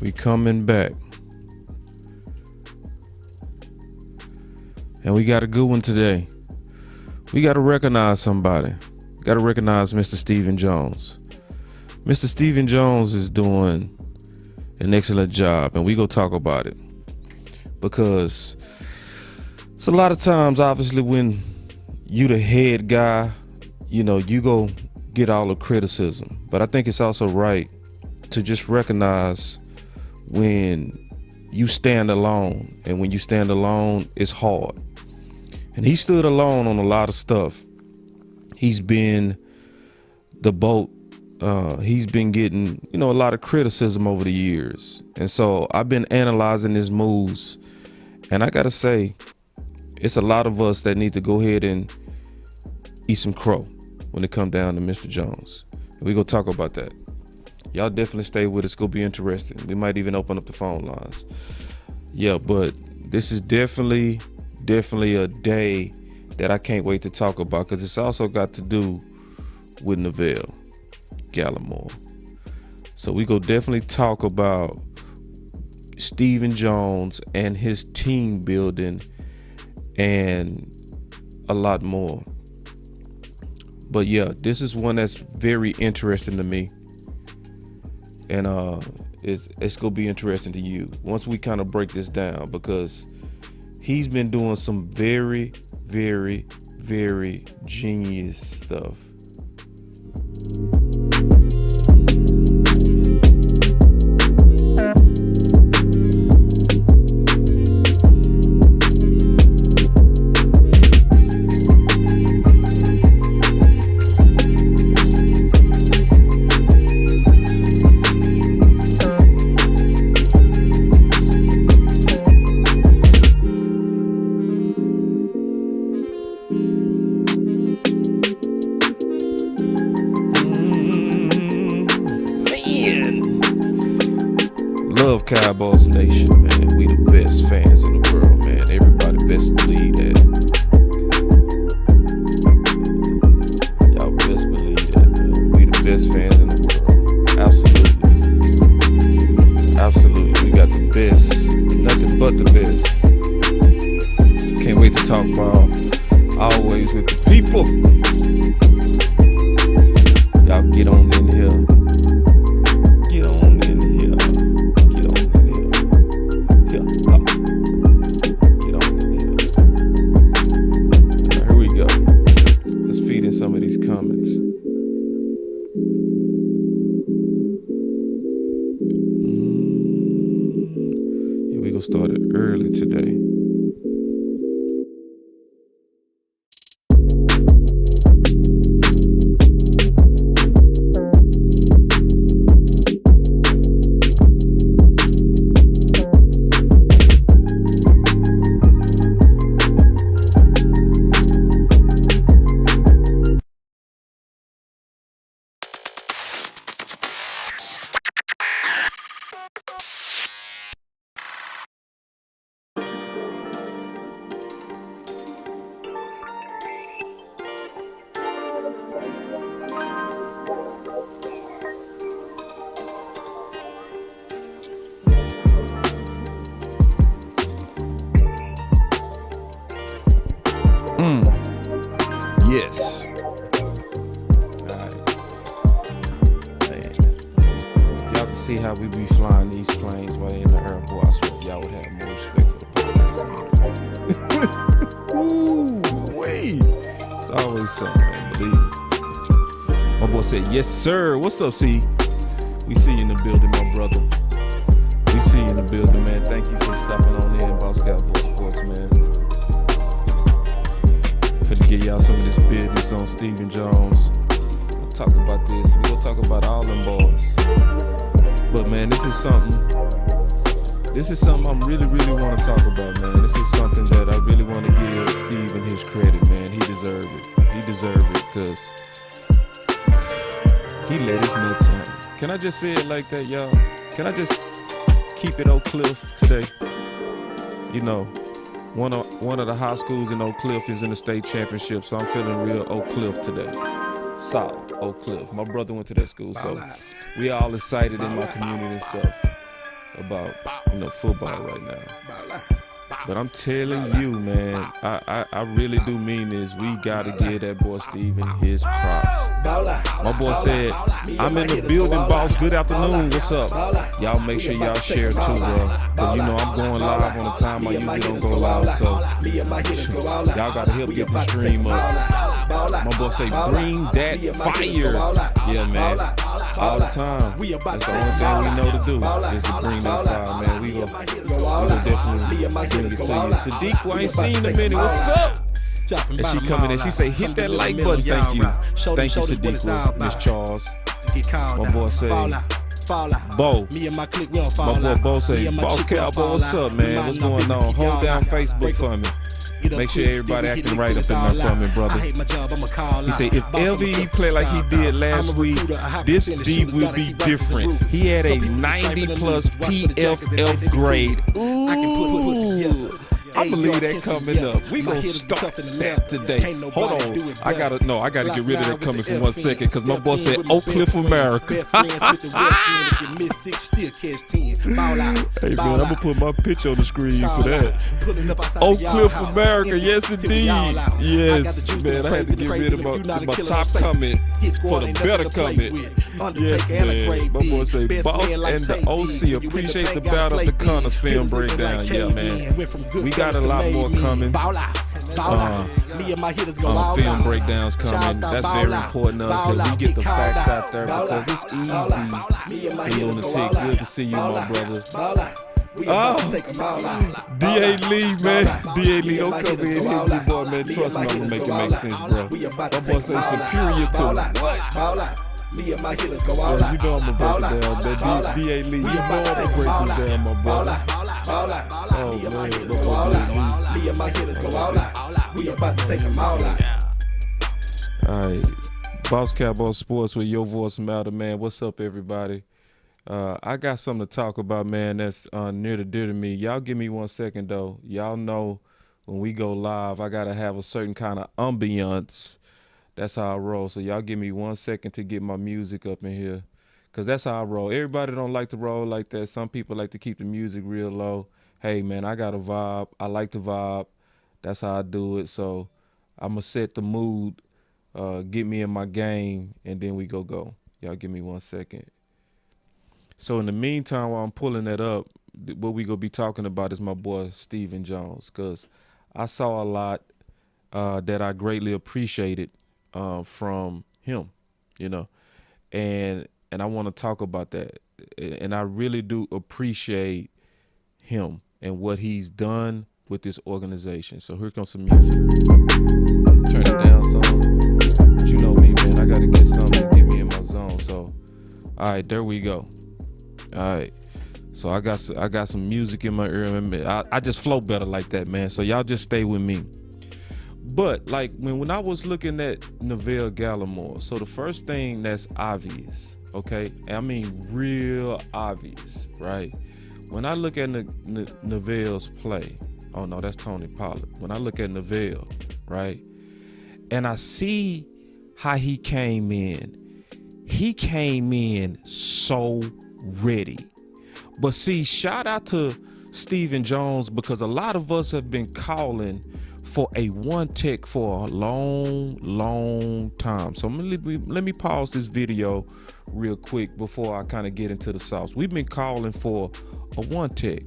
We coming back. And we got a good one today. We got to recognize somebody. Got to recognize Mr. Stephen Jones. Mr. Stephen Jones is doing an excellent job, and we go talk about it. Because it's a lot of times, obviously, when you the head guy, you know, you go get all the criticism. But I think it's also right to just recognize when you stand alone. And when you stand alone, it's hard. And he stood alone on a lot of stuff. He's been the boat. He's been getting, a lot of criticism over the years. And so I've been analyzing his moves. And I got to say, it's a lot of us that need to go ahead and eat some crow when it come down to Mr. Jones. And we going to talk about that. Y'all definitely stay with us. It's going to be interesting. We might even open up the phone lines. Yeah, but this is definitely a day that I can't wait to talk about, because it's also got to do with Neville Gallimore. So we go definitely talk about Stephen Jones and his team building and a lot more. But yeah, this is one that's very interesting to me. And it's going to be interesting to you once we kind of break this down, because he's been doing some very, very, very genius stuff. Love Cowboys Nation, man. We the best fans in the world, man. Everybody best believe that. Y'all best believe that, man. We the best fans in the world. Absolutely. Absolutely. We got the best. Nothing but the best. Can't wait to talk about always with the people. Y'all get on in here. Get on in here. Some of these comments. Yeah, we gonna start it early today. Yes. Alright. Man. If y'all can see how we be flying these planes while they in the air, boy, I swear y'all would have more respect for the podcast community. Ooh, wait. It's always something, man. Believe me. My boy said, yes, sir. What's up, C? We see you in the building, my brother. We see you in the building, man. Thank you for stopping on in, Boss Cowboy Sports, man. To give y'all some of this business on Stephen Jones. We'll talk about this. We'll talk about all them boys. But man, this is something I'm really want to talk about, man. This is something that I really want to give Stephen his credit, man. He deserves it. He deserves it because he let his nuts hang. Can I just say it like that, y'all? Can I just keep it Oak Cliff today? One of the high schools in Oak Cliff is in the state championship, so I'm feeling real Oak Cliff today. Solid Oak Cliff. My brother went to that school, so we all excited in my community and stuff. about football right now. But I'm telling you, man, I really do mean this. We gotta give that boy Steven his props. My boy said, I'm in the building, boss. Good afternoon. What's up? Y'all make sure y'all share too, bro. Cause you know I'm going live on the time I usually don't go live. So y'all gotta help get the stream up. My boy say, bring that fire. Yeah, man. All the time. That's the only thing we know to do is to bring that fire, man. We will definitely bring it to you. Sadiq, who I ain't seen in a minute. What's up? And she coming in. She say, hit that like button. Thank you. Thank you, Sadiq, Miss Charles. My boy say, Bo. My boy Bo say, Boss Cowboy, what's up, man? What's going on? Hold down Facebook for me. Make sure everybody acting right up in there for me, brother. He say, if LVE play like he did last week, this D will be different. He had a 90 plus PFF grade. Ooh. I'm gonna leave that coming up. We gonna start that today. Hold on. I gotta get rid of that coming for 1 second because my boy said Oak Cliff, America. Hey man, I'm gonna put my picture on the screen for that. Oak Cliff, America, yes indeed. Yes, man, I had to get rid of my top comment for the better comment. Yes, man. My boy say, Boss and the OC appreciate the Battle of the Connors film breakdown. Yeah, man. We got a lot more coming. Film breakdowns coming. That's very important that we get the facts out there because it's easy. Hey, Lunatic, good to see you, my brother. D.A. Lee, man. D.A. Lee, don't come in and hit me, boy, man. Trust me, I'm gonna make it make sense, bro. My boy say superior to what? Me and my hitters go all out. You know I'm gonna break it down, man. D.A. Lee, you know I'm gonna break this down, my brother. Oh, man. Me and my hitters go all out. We about to take them all out. All right. Boss Cowboy Sports with your voice matter, man. What's up, everybody? I got something to talk about, man, that's near to dear to me. Y'all give me 1 second, though. Y'all know when we go live, I got to have a certain kind of ambiance. That's how I roll. So y'all give me 1 second to get my music up in here. Because that's how I roll. Everybody don't like to roll like that. Some people like to keep the music real low. Hey, man, I got a vibe. I like the vibe. That's how I do it. So I'm going to set the mood, get me in my game, and then we go. Y'all give me 1 second. So in the meantime, while I'm pulling that up, what we going to be talking about is my boy Steven Jones. Because I saw a lot that I greatly appreciated from him, you know, and I want to talk about that. And I really do appreciate him and what he's done with this organization. So here comes some music. Turn it down some. But you know me, man, I got to get something to get me in my zone. So, all right, there we go. All right. So I got some music in my ear. I just flow better like that, man. So y'all just stay with me. But like when I was looking at Neville Gallimore, so the first thing that's obvious, okay? I mean real obvious, right? When I look at Neville's play, oh no, that's Tony Pollard. When I look at Neville, right? And I see how he came in so ready. But see, shout out to Steven Jones because a lot of us have been calling for a one tech for a long time. So let me pause this video real quick before I kind of get into the sauce. We've been calling for a one tech,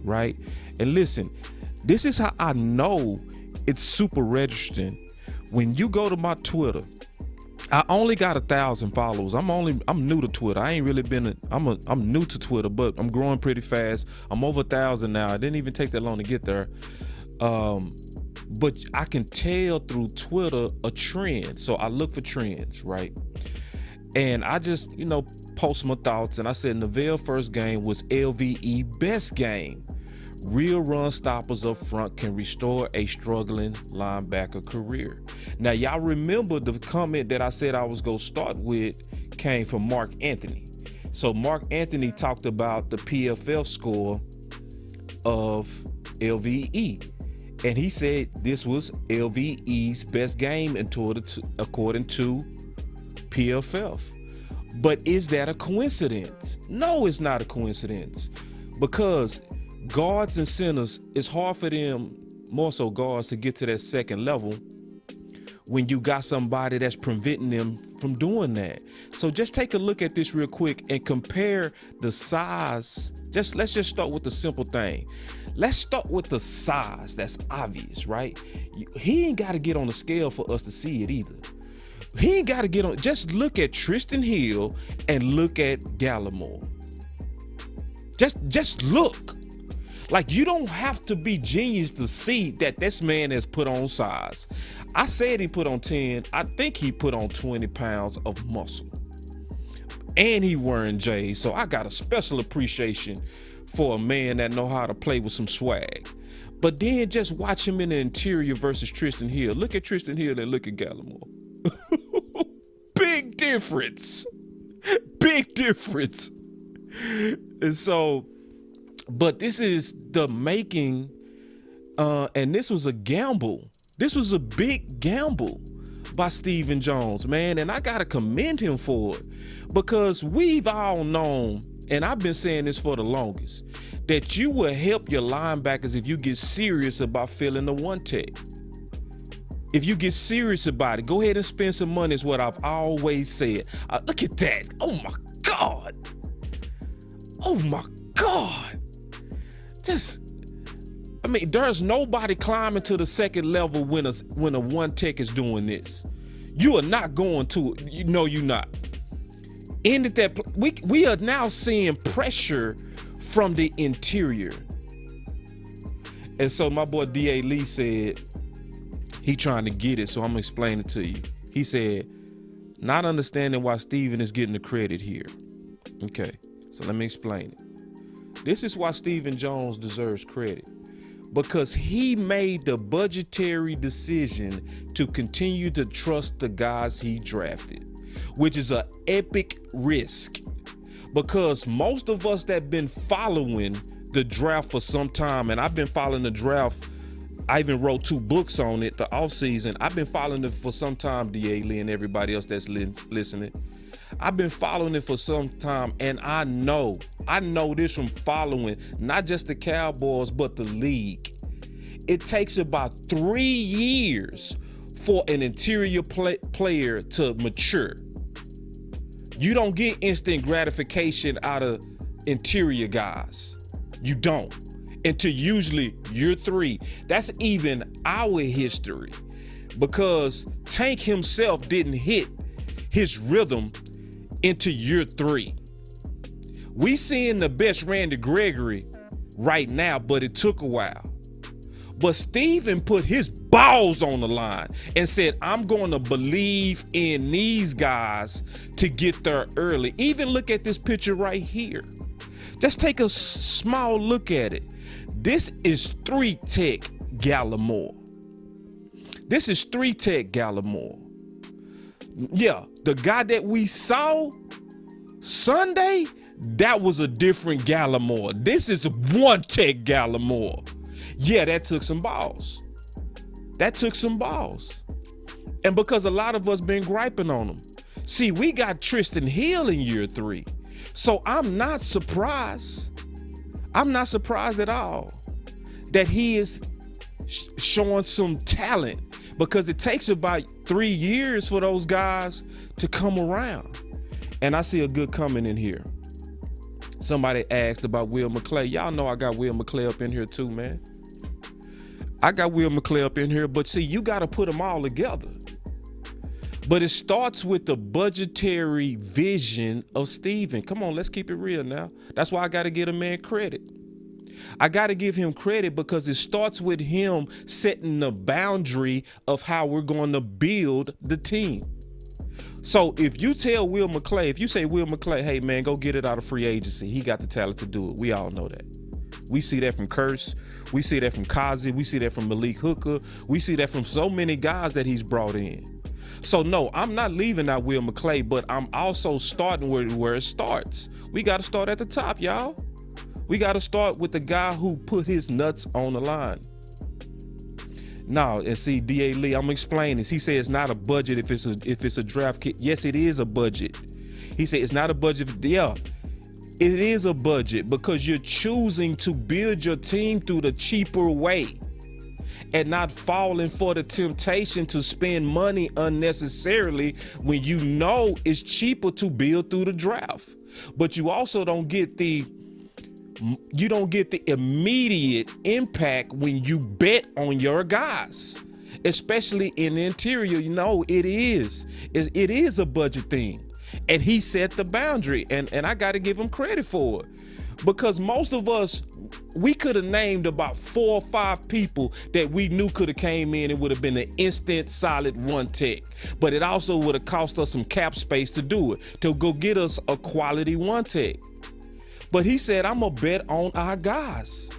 right? And listen, this is how I know it's super registering. When you go to my Twitter, I only got 1,000 followers. I'm new to Twitter. I ain't really been. I'm new to Twitter, but I'm growing pretty fast. I'm over 1,000 now. It didn't even take that long to get there. But I can tell through Twitter a trend. So I look for trends, right? And I just, post my thoughts. And I said Neville first game was LVE best game. Real run stoppers up front can restore a struggling linebacker career. Now, y'all remember the comment that I said I was going to start with came from Mark Anthony. So Mark Anthony talked about the PFF score of LVE. And he said this was LVE's best game according to PFF. But is that a coincidence? No, it's not a coincidence. because guards and centers, it's hard for them, more so guards, to get to that second level when you got somebody that's preventing them from doing that. So just take a look at this real quick and compare the size. Let's just start with the simple thing. Let's start with the size. That's obvious, right? He ain't got to get on the scale for us to see it either. He ain't got to get on. Just look at Tristan Hill and look at Gallimore. Just look. Like, you don't have to be genius to see that this man has put on size. I said he put on 10. I think he put on 20 pounds of muscle. And he wearing J's. So I got a special appreciation for a man that know how to play with some swag. But then just watch him in the interior versus Tristan Hill. Look at Tristan Hill and look at Gallimore. Big difference. Big difference. And so, but this is the making, and this was a gamble. This was a big gamble by Stephen Jones, man. And I got to commend him for it, because we've all known, and I've been saying this for the longest, that you will help your linebackers if you get serious about filling the one tech. If you get serious about it, go ahead and spend some money, is what I've always said. Look at that. Oh my God. Oh my God. There's nobody climbing to the second level when a one tech is doing this. You are not going to it. No, you're not. Ended that. We are now seeing pressure from the interior. And so my boy D.A. Lee said he trying to get it, so I'm gonna explain it to you. He said, not understanding why Steven is getting the credit here. Okay, so let me explain it. This is why Stephen Jones deserves credit, because he made the budgetary decision to continue to trust the guys he drafted, which is an epic risk, because most of us that been following the draft for some time, and I've been following the draft, I even wrote 2 books on it, the offseason. I've been following it for some time, D.A. Lee and everybody else that's listening. I've been following it for some time, and I know this from following not just the Cowboys, but the league. It takes about 3 years for an interior player to mature. You don't get instant gratification out of interior guys. You don't. Until usually year 3. That's even our history, because Tank himself didn't hit his rhythm into year 3. We seeing the best Randy Gregory right now, but it took a while. But Steven put his balls on the line and said, I'm going to believe in these guys to get there early. Even look at this picture right here. Just take a small look at it. This is 3-tech Gallimore. This is 3-tech Gallimore. Yeah, the guy that we saw Sunday, that was a different Gallimore. This is 1-tech Gallimore. Yeah, that took some balls. That took some balls. And because a lot of us been griping on him. See, we got Tristan Hill in year 3. So I'm not surprised. I'm not surprised at all that he is showing some talent, because it takes about 3 years for those guys to come around. And I see a good comment in here. Somebody asked about Will McClay. Y'all know I got Will McClay up in here too, man. I got Will McClay up in here, but see, you got to put them all together. But it starts with the budgetary vision of Steven. Come on, let's keep it real now. That's why I got to give a man credit. I got to give him credit because it starts with him setting the boundary of how we're going to build the team. So if you tell Will McClay, if you say Will McClay, hey man, go get it out of free agency, he got the talent to do it. We all know that. We see that from Curse. We see that from Kazi. We see that from Malik Hooker. We see that from so many guys that he's brought in. So no, I'm not leaving out Will McClay, but I'm also starting where it starts. We got to start at the top, y'all. We got to start with the guy who put his nuts on the line. Now, and see, D.A. Lee, I'm gonna explain this. He said it's not a budget if it's a draft kit. Yes, it is a budget. He said it's not a budget. Yeah, it is a budget because you're choosing to build your team through the cheaper way and not falling for the temptation to spend money unnecessarily when you know it's cheaper to build through the draft. But you also don't get the immediate impact when you bet on your guys, especially in the interior. You know, it is a budget thing. And he set the boundary, and I got to give him credit for it, because most of us, we could have named about 4 or 5 people that we knew could have came in and would have been an instant solid one tech, but it also would have cost us some cap space to do it, to go get us a quality one tech. But he said, I'm gonna bet on our guys.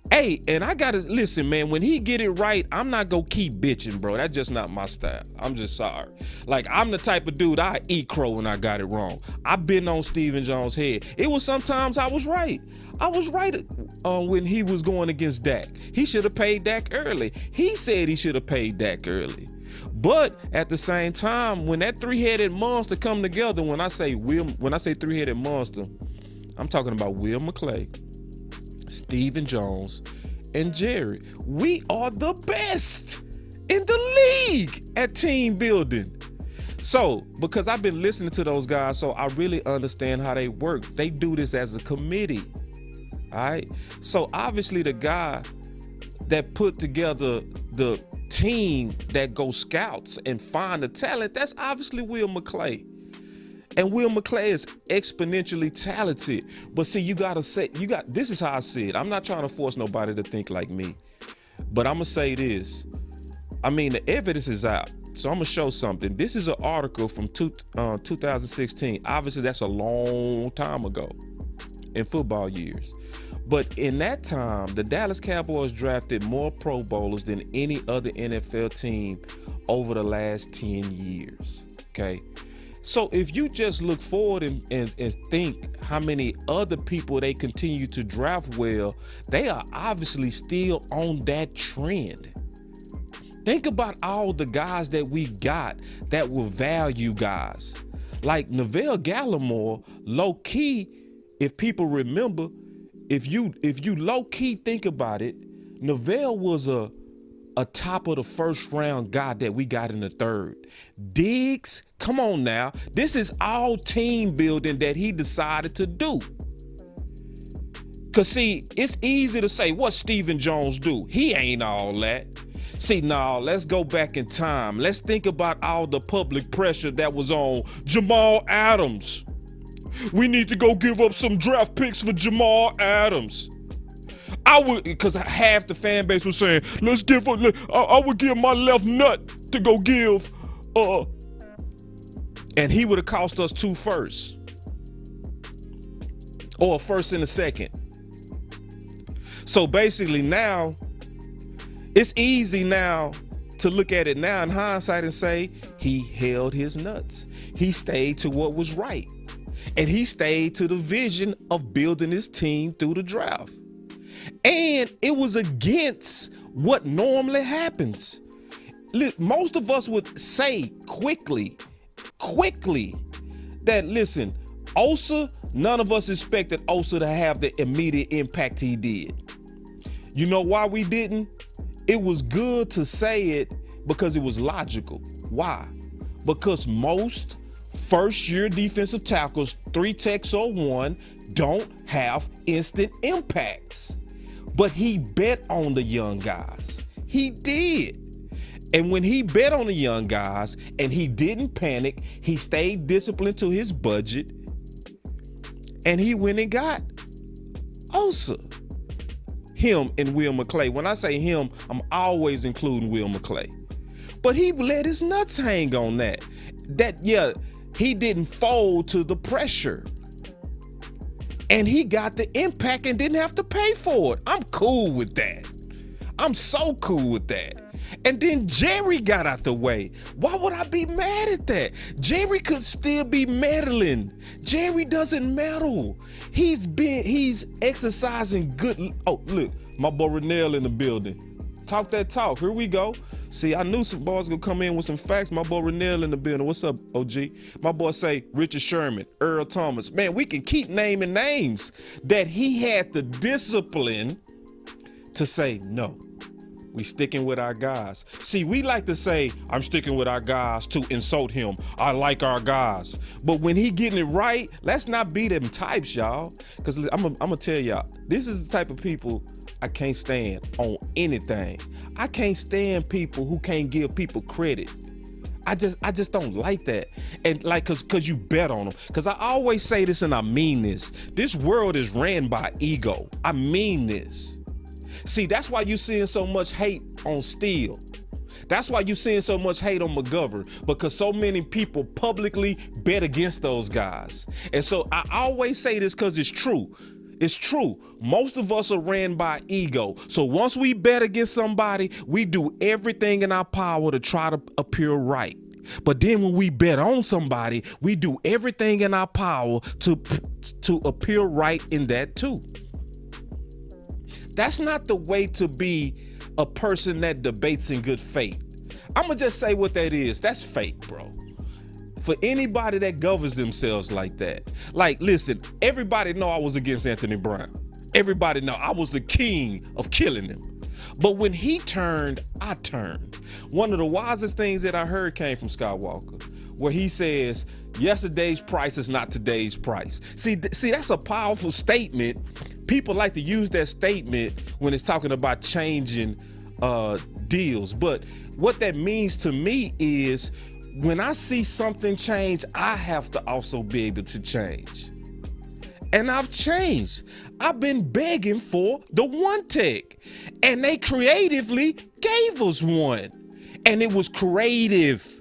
Hey, and I gotta listen, man, when he get it right, I'm not gonna keep bitching, bro. That's just not my style. I'm just sorry. Like, I'm the type of dude, I eat crow when I got it wrong. I've been on Stephen Jones' head. It was sometimes I was right. I was right when he was going against Dak. He should have paid Dak early. He said he should have paid Dak early. But at the same time, when that three-headed monster come together, when I say three-headed monster, I'm talking about Will McClay, Stephen Jones, and Jerry. We are the best in the league at team building. So, because I've been listening to those guys, so I really understand how they work. They do this as a committee. All right. So obviously the guy that put together the team that go scouts and find the talent, that's obviously Will McClay. And Will McClay is exponentially talented. But see, this is how I see it. I'm not trying to force nobody to think like me, but I'm gonna say this. I mean, the evidence is out. So I'm gonna show something. This is an article from 2016. Obviously, that's a long time ago in football years. But in that time, the Dallas Cowboys drafted more Pro Bowlers than any other NFL team over the last 10 years. Okay. So if you just look forward and think how many other people they continue to draft well, they are obviously still on that trend. Think about all the guys that we got that were value guys. Like Neville Gallimore, low key, if people remember, if you low key think about it, Neville was a top of the first round guy that we got in the third. Diggs, come on now. This is all team building that he decided to do. Cause see, it's easy to say, what Stephen Jones do? He ain't all that. See, now let's go back in time. Let's think about all the public pressure that was on Jamal Adams. We need to go give up some draft picks for Jamal Adams. Because half the fan base was saying, I would give my left nut to go give, and he would have cost us 2 firsts. Or a first and a second. So basically now, it's easy now to look at it now in hindsight and say, he held his nuts. He stayed to what was right. And he stayed to the vision of building his team through the draft. And it was against what normally happens. Most of us would say quickly, that listen, Osa, none of us expected Osa to have the immediate impact he did. You know why we didn't? It was good to say it because it was logical. Why? Because most first-year defensive tackles, 3 techs or 1, don't have instant impacts. But he bet on the young guys. He did. And when he bet on the young guys and he didn't panic, he stayed disciplined to his budget, and he went and got Osa. Him and Will McClay. When I say him, I'm always including Will McClay. But he let his nuts hang on that. He didn't fold to the pressure. And he got the impact and didn't have to pay for it. I'm cool with that. I'm so cool with that. And then Jerry got out the way. Why would I be mad at that? Jerry could still be meddling. Jerry doesn't meddle. He's exercising good. Oh, look, my boy Renell in the building. Talk that talk. Here we go. See, I knew some boys gonna come in with some facts. My boy Renell in the building. What's up, OG? My boy say Richard Sherman, Earl Thomas. Man, we can keep naming names that he had the discipline to say, no, we sticking with our guys. See, we like to say, I'm sticking with our guys to insult him. I like our guys. But when he getting it right, let's not be them types, y'all. Because I'm gonna tell y'all, this is the type of people I can't stand on anything. I can't stand people who can't give people credit. I just don't like that. And like, cause you bet on them. Cause I always say this and I mean this. This world is ran by ego. I mean this. See, that's why you seeing so much hate on Steele. That's why you seeing so much hate on McGovern, because so many people publicly bet against those guys. And so I always say this because it's true. It's true. Most of us are ran by ego. So once we bet against somebody, we do everything in our power to try to appear right. But then when we bet on somebody, we do everything in our power to appear right in that too. That's not the way to be a person that debates in good faith. I'm gonna just say what that is. That's fake, bro. For anybody that governs themselves like that. Like, listen, everybody know I was against Anthony Brown. Everybody know I was the king of killing him. But when he turned, I turned. One of the wisest things that I heard came from Skywalker, where he says, yesterday's price is not today's price. See, that's a powerful statement. People like to use that statement when it's talking about changing deals. But what that means to me is, when I see something change, I have to also be able to change. And I've changed. I've been begging for the one tech, and they creatively gave us one. And it was creative.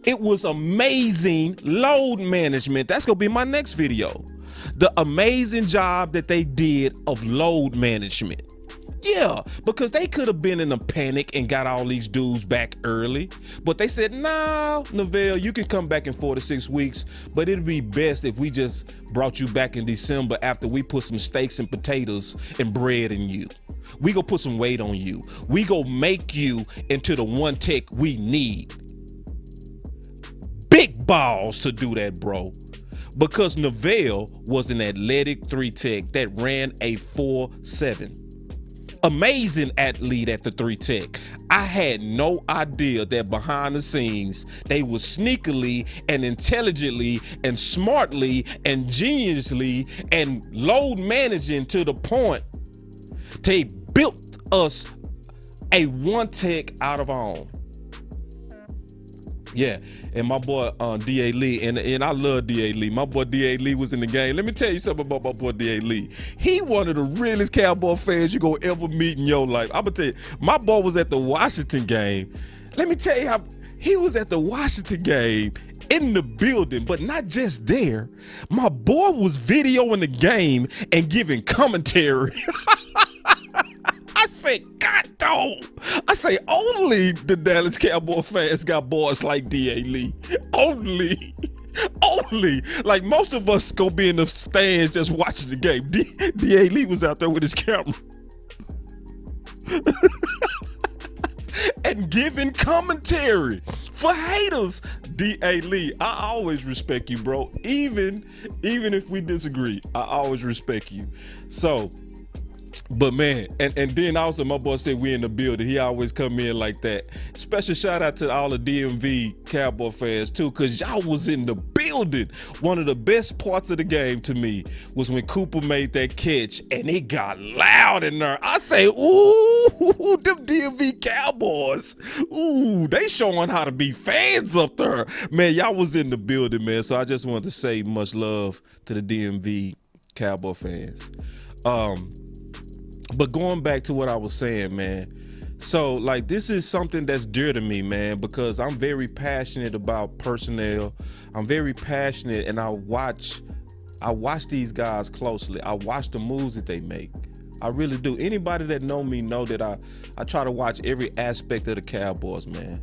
It was amazing load management. That's gonna be my next video. The amazing job that they did of load management. Yeah, because they could have been in a panic and got all these dudes back early. But they said, nah, Neville, you can come back in 4 to 6 weeks, but it'd be best if we just brought you back in December after we put some steaks and potatoes and bread in you. We gonna put some weight on you. We gonna make you into the one tech we need. Big balls to do that, bro. Because Neville was an athletic 3 tech that ran a 4.7. Amazing athlete at the 3 tech. I had no idea that behind the scenes, they were sneakily and intelligently and smartly and geniusly and load managing to the point they built us a 1 tech out of our own. Yeah, and my boy D.A. Lee, and I love D.A. Lee. My boy D.A. Lee was in the game. Let me tell you something about my boy D.A. Lee. He one of the realest Cowboy fans you're going to ever meet in your life. I'm going to tell you, my boy was at the Washington game. Let me tell you how he was at the Washington game in the building, but not just there. My boy was videoing the game and giving commentary. I said, God dog. I say, only the Dallas Cowboy fans got boys like D.A. Lee. Only. Like, most of us gonna be in the stands just watching the game. D.A. Lee was out there with his camera. And giving commentary for haters. D.A. Lee, I always respect you, bro. Even if we disagree, I always respect you. So, but man, and then also my boy said we in the building. He always come in like that. Special shout out to all the DMV Cowboy fans too, because y'all was in the building. One of the best parts of the game to me was when Cooper made that catch and it got loud in there. I say, ooh, them DMV Cowboys. Ooh, they showing how to be fans up there. Man, y'all was in the building, man. So I just wanted to say much love to the DMV Cowboy fans. But going back to what I was saying, man, so like this is something that's dear to me, man, because I'm very passionate about personnel. I'm very passionate, and I watch these guys closely. I watch the moves that they make. I really do. Anybody that know me know that I try to watch every aspect of the Cowboys, man.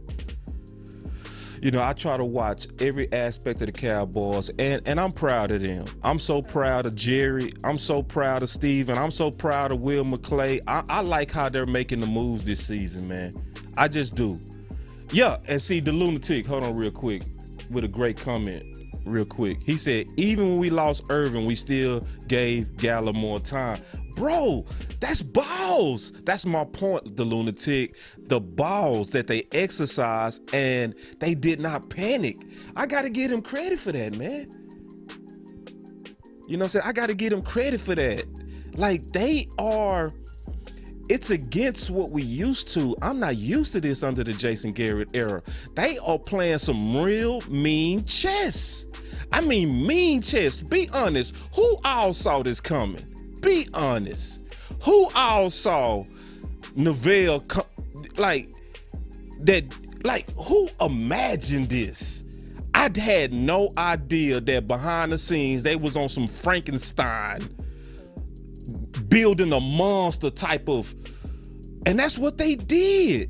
You know, I try to watch every aspect of the Cowboys, and I'm proud of them. I'm so proud of Jerry. I'm so proud of Steve, and I'm so proud of Will McClay. I like how they're making the moves this season, man. I just do. Yeah, and see the lunatic, hold on real quick, with a great comment real quick. He said, even when we lost Irvin, we still gave Gallimore time. Bro, that's balls. That's my point, the lunatic. The balls that they exercise and they did not panic. I got to give him credit for that, man. You know what I'm saying? I got to give them credit for that. Like, it's against what we used to. I'm not used to this under the Jason Garrett era. They are playing some real mean chess. I mean, mean chess. Be honest. Who all saw this coming? Be honest. Who all saw Neville, who imagined this? I had no idea that behind the scenes they was on some Frankenstein, building a monster type of, and that's what they did.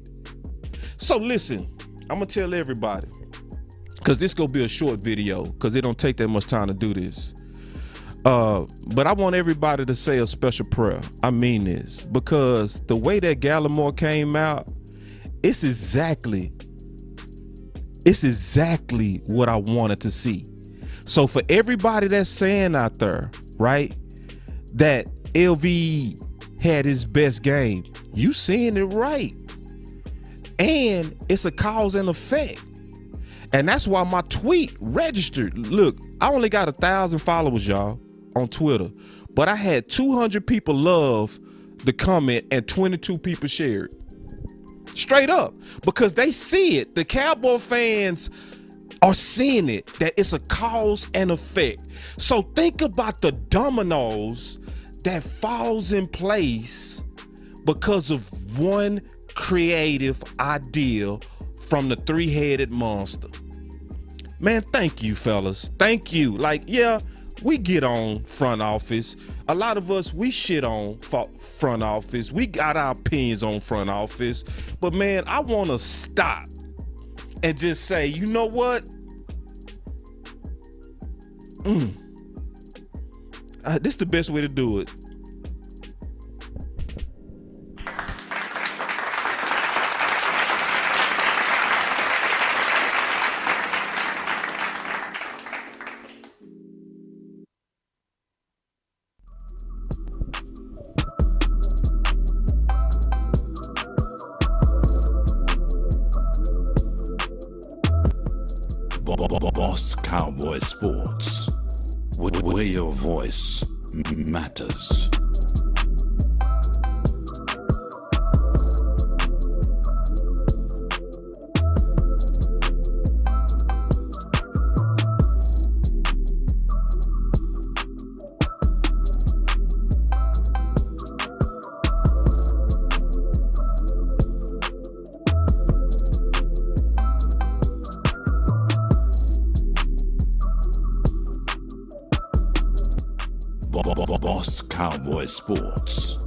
So listen, I'm gonna tell everybody, because this gonna be a short video, because it don't take that much time to do this. But I want everybody to say a special prayer. I mean this, because the way that Gallimore came out, it's exactly what I wanted to see. So for everybody that's saying out there, right, that LV had his best game, you seeing it right. And it's a cause and effect. And that's why my tweet registered. Look, I only got 1,000 followers, y'all, on Twitter, but I had 200 people love the comment and 22 people shared. Straight up, because they see it. The Cowboy fans are seeing it, that it's a cause and effect. So think about the dominoes that falls in place because of one creative idea from the three-headed monster. Man, thank you, fellas. Thank you. Like, yeah, we get on front office. A lot of us, we shit on front office. We got our opinions on front office. But man, I want to stop and just say, you know what? This is the best way to do it. Boss Cowboy Sports, where your voice matters. Boss Cowboy Sports.